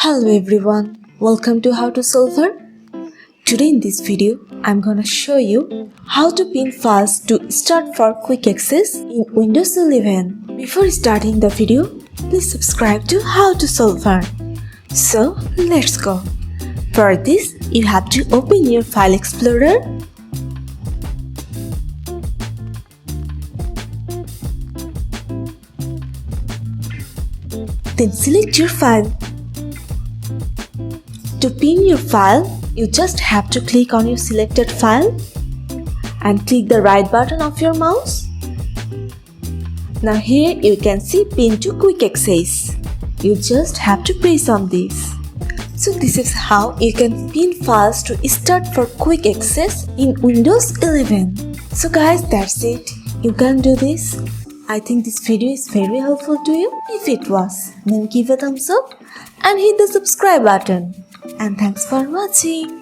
Hello everyone, welcome to How to Solver. Today in this video, I'm gonna show you how to pin files to start for quick access in Windows 11. Before starting the video, please subscribe to How to Solver. So let's go. For this, you have to open your File Explorer. Then select your file. To pin your file, you just have to click on your selected file and click the right button of your mouse. Now here you can see pin to quick access. You just have to press on this. So this is how you can pin files to start for quick access in Windows 11. So guys, that's it. You can do this. I think this video is very helpful to you. If it was, then give a thumbs up and hit the subscribe button. And thanks for watching.